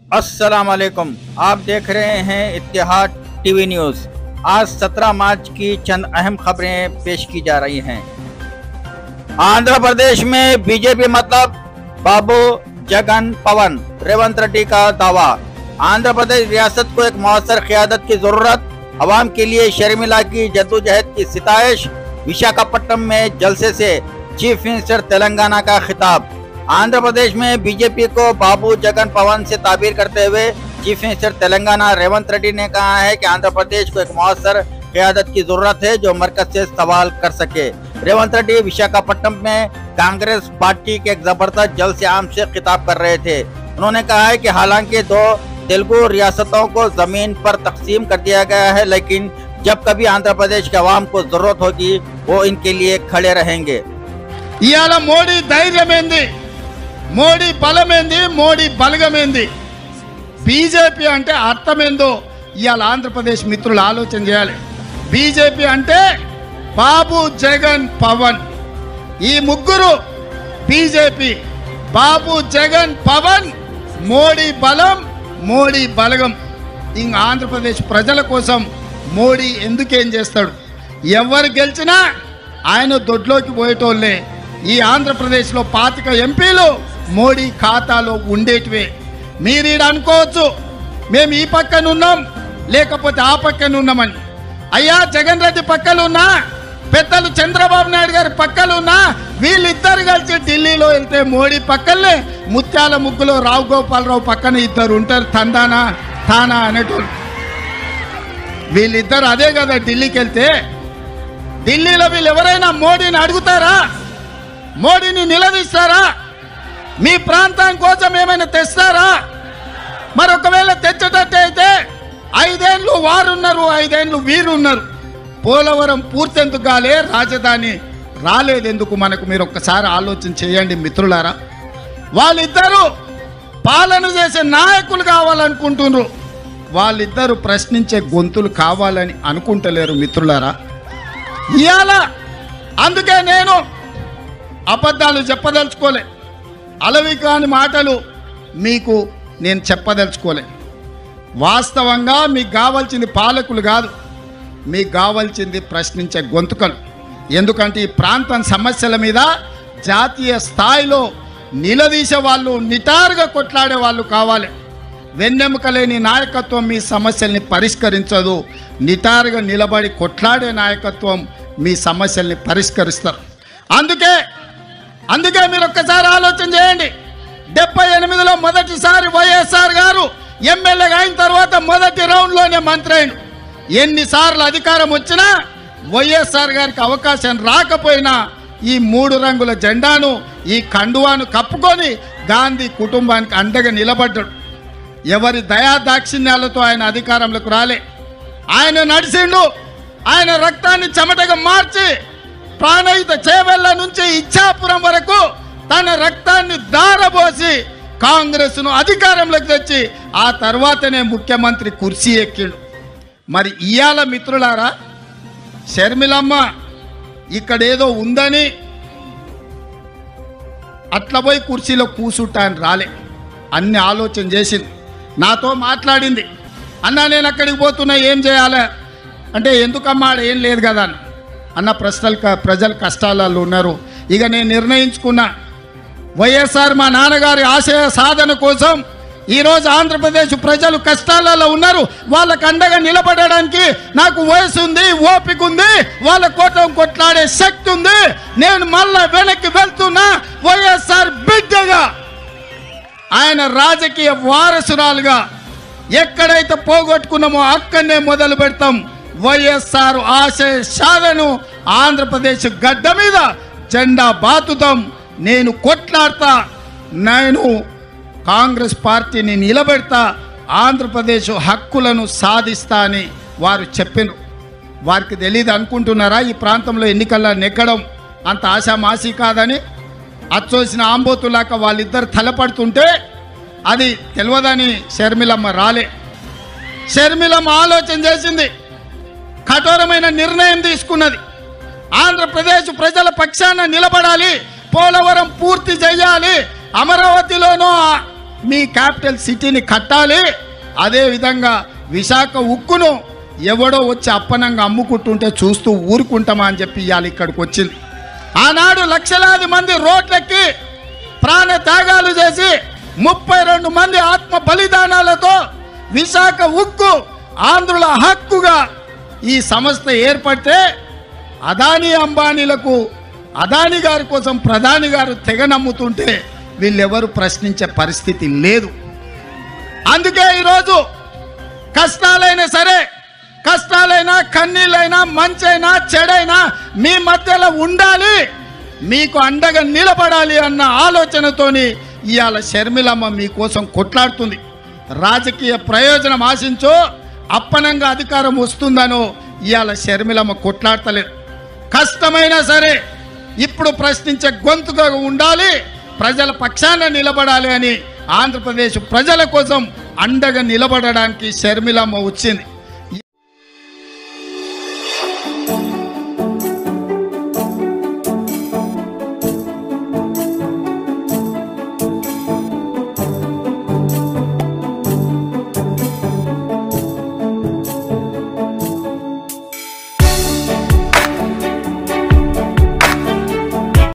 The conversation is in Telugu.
अस्सलाम वालेकुम। आप देख रहे हैं इत्तेहाद टीवी न्यूज़। आज 17 मार्च की चंद अहम खबरें पेश की जा रही हैं। आंध्र प्रदेश में बीजेपी मतलब बाबू जगन पवन, रेवंत रेड्डी का दावा। आंध्र प्रदेश रियासत को एक मौसर क़यादत की जरूरत, अवाम के लिए शर्मिला की जद्दोजहद की सिताइश। विशाखापट्टनम में जलसे से चीफ मिनिस्टर तेलंगाना का खिताब। आंध्र प्रदेश में बीजेपी को बाबू जगन पवन से ताबीर करते हुए चीफ मिनिस्टर तेलंगाना रेवंत रेड्डी ने कहा है कि आंध्र प्रदेश को एक मौसर क़यादत की जरूरत है जो मरकज से सवाल कर सके। रेवंत रेड्डी विशाखापट्टनम में कांग्रेस पार्टी के एक जबरदस्त जलसे आम से खिताब कर रहे थे। उन्होंने कहा है कि हालांकि 2 तेलुगु रियासतों को जमीन पर तकसीम कर दिया गया है, लेकिन जब कभी आंध्र प्रदेश के अवाम को जरूरत होगी वो इनके लिए खड़े रहेंगे। इयाला मोदी धैर्यमेंदी, మోడీ బలమేంది, మోడీ బలగమేంది, బీజేపీ అంటే అర్థమేందో ఇవాళ ఆంధ్రప్రదేశ్ మిత్రులు ఆలోచన చేయాలి. బీజేపీ అంటే బాబు జగన్ పవన్, ఈ ముగ్గురు బీజేపీ. బాబు జగన్ పవన్ మోడీ బలం, మోడీ బలగం. ఇంక ఆంధ్రప్రదేశ్ ప్రజల కోసం మోడీ ఎందుకేం చేస్తాడు? ఎవరు గెలిచినా ఆయన దొడ్లోకి పోయేటోళ్ళే. ఈ ఆంధ్రప్రదేశ్లో 25 ఎంపీలు మోడీ ఖాతాలో ఉండేటివే. మీరు ఈడ అనుకోవచ్చు మేము ఈ పక్కన ఉన్నాం లేకపోతే ఆ పక్కన ఉన్నామని. అయ్యా జగన్ రెడ్డి పక్కన ఉన్నా, పెద్దలు చంద్రబాబు నాయుడు గారి పక్కన ఉన్నా, వీళ్ళిద్దరు కలిసి ఢిల్లీలో వెళ్తే మోడీ పక్కనే ముత్యాల ముగ్గులో రావు గోపాలరావు పక్కన ఇద్దరు ఉంటారు, తందానా తానా అనేటోళ్ళు. వీళ్ళిద్దరు అదే కదా ఢిల్లీకి వెళ్తే. ఢిల్లీలో వీళ్ళు ఎవరైనా మోడీని అడుగుతారా? మోడీని నిలదీస్తారా? మీ ప్రాంతం కోసం ఏమైనా తెస్తారా? మరొకవేళ తెచ్చేటట్టు అయితే 5 ఏళ్ళు వారున్నారు, 5 ఏళ్ళు వీరున్నారు. పోలవరం పూర్తెందుకు కాలే, రాజధాని రాలేదెందుకు మనకు? మీరు ఒక్కసారి ఆలోచన చేయండి మిత్రులారా. వాళ్ళిద్దరూ పాలన చేసే నాయకులు కావాలనుకుంటున్నారు, వాళ్ళిద్దరూ ప్రశ్నించే గొంతులు కావాలని అనుకుంటలేరు మిత్రులారా. ఇవాళ అందుకే నేను అబద్ధాలు చెప్పదలుచుకోలే, అలవి కాని మాటలు మీకు నేను చెప్పదలుచుకోలే. వాస్తవంగా మీకు కావాల్సింది పాలకులు కాదు, మీకు కావాల్సింది ప్రశ్నించే గొంతుకలు. ఎందుకంటే ఈ ప్రాంతం సమస్యల మీద జాతీయ స్థాయిలో నిలదీసే వాళ్ళు, నిటారుగా కొట్లాడే వాళ్ళు కావాలి. వెన్నెముక లేని నాయకత్వం మీ సమస్యల్ని పరిష్కరించదు. నిటారుగా నిలబడి కొట్లాడే నాయకత్వం మీ సమస్యల్ని పరిష్కరిస్తారు. అందుకే మీరు ఒక్కసారి ఆలోచన చేయండి. 78లో మొదటిసారి వైఎస్ఆర్ గారు ఎమ్మెల్యేగా అయిన తర్వాత మొదటి రౌండ్లోనే మంత్రి అయిండు. ఎన్నిసార్లు అధికారం వచ్చినా వైఎస్ఆర్ గారికి అవకాశం రాకపోయినా ఈ 3 రంగుల జెండాను, ఈ కండువాను కప్పుకొని గాంధీ కుటుంబానికి అండగా నిలబడ్డాడు. ఎవరి దయా దాక్షిణ్యాలతో ఆయన అధికారంలోకి రాలే. ఆయన నడిచిండు. ఆయన రక్తాన్ని చెమటగా మార్చి ప్రాణహిత చేవెళ్ళ నుంచి ఇచ్చాపురం వరకు తన రక్తాన్ని దారబోసి కాంగ్రెస్ను అధికారంలోకి తెచ్చి ఆ తర్వాతనే ముఖ్యమంత్రి కుర్చీ ఎక్కిండు. మరి ఇయాల మిత్రులారా, షర్మిలమ్మ ఇక్కడేదో ఉందని అట్లా పోయి కుర్చీలో కూసుంటాను రాలే. అన్ని ఆలోచన చేసింది, నాతో మాట్లాడింది. అన్నా నేను అక్కడికి పోతున్నా, ఏం చేయాలి అంటే, ఎందుకమ్మా ఏం లేదు కదా అన్న ప్రజలు కష్టాలలో ఉన్నారు. ఇక నేను నిర్ణయించుకున్నా, వైఎస్ఆర్ మా నాన్నగారి ఆశయ సాధన కోసం ఈరోజు ఆంధ్రప్రదేశ్ ప్రజలు కష్టాలలో ఉన్నారు. వాళ్ళకు అండగా నిలబడడానికి నాకు వయసు ఉంది, ఓపిక ఉంది, వాళ్ళ కోసం కొట్లాడే శక్తి ఉంది. నేను మళ్ళా వెనక్కి వెళ్తున్నా. వైఎస్ఆర్ బిడ్డగా, ఆయన రాజకీయ వారసురాలుగా ఎక్కడైతే పోగొట్టుకున్నామో అక్కడనే మొదలు పెడతాం. వైఎస్ఆర్ ఆశయ సాధను ఆంధ్రప్రదేశ్ గడ్డ మీద జెండా బాతుతాం. నేను కొట్లాడతా, నేను కాంగ్రెస్ పార్టీని నిలబెడతా, ఆంధ్రప్రదేశ్ హక్కులను సాధిస్తా అని వారు చెప్పారు. వారికి తెలియదు అనుకుంటున్నారా ఈ ప్రాంతంలో ఎన్నికల్లో నెగ్గడం అంత ఆశామాసి కాదని? అచ్చోసిన ఆంబోతులాక వాళ్ళిద్దరు తలపడుతుంటే అది తెలియదని షర్మిలమ్మ రాలే. షర్మిలమ్మ ఆలోచన చేసింది, కఠోరమైన నిర్ణయం తీసుకున్నది. ఆంధ్రప్రదేశ్ ప్రజల పక్షాన నిలబడాలి, పోలవరం పూర్తి చేయాలి, అమరావతిలోనూ మీ క్యాపిటల్ సిటీని కట్టాలి, అదేవిధంగా విశాఖ ఉక్కును ఎవడో వచ్చి అప్పనంగా అమ్ముకుంటుంటే చూస్తూ ఊరుకుంటామా అని చెప్పి ఇవాళ ఇక్కడికి వచ్చింది. ఆనాడు లక్షలాది మంది రోడ్లెక్కి ప్రాణ త్యాగాలు చేసి 32 మంది ఆత్మ బలిదానాలతో విశాఖ ఉక్కు ఆంధ్రుల హక్కుగా ఈ సంస్థ ఏర్పడితే అదానీ అంబానీలకు అదానీ గారి కోసం ప్రధాని గారు తెగ నమ్ముతుంటే వీళ్ళెవరు ప్రశ్నించే పరిస్థితి లేదు. అందుకే ఈరోజు కష్టాలైనా సరే, కష్టాలైనా కన్నీళ్ళైనా మంచైనా చెడైనా మీ మధ్యలో ఉండాలి, మీకు అండగా నిలబడాలి అన్న ఆలోచనతోని ఇవాళ షర్మిలమ్మ మీకోసం కొట్లాడుతుంది. రాజకీయ ప్రయోజనం ఆశించో అప్పనంగా అధికారం వస్తుందనో ఇవాళ షర్మిలమ్మ కొట్లాడతలేదు. కష్టమైనా సరే ఇప్పుడు ప్రశ్నించే గొంతుగా ఉండాలి, ప్రజల పక్షాన నిలబడాలి అని ఆంధ్రప్రదేశ్ ప్రజల కోసం అండగా నిలబడడానికి షర్మిలమ్మ వచ్చింది.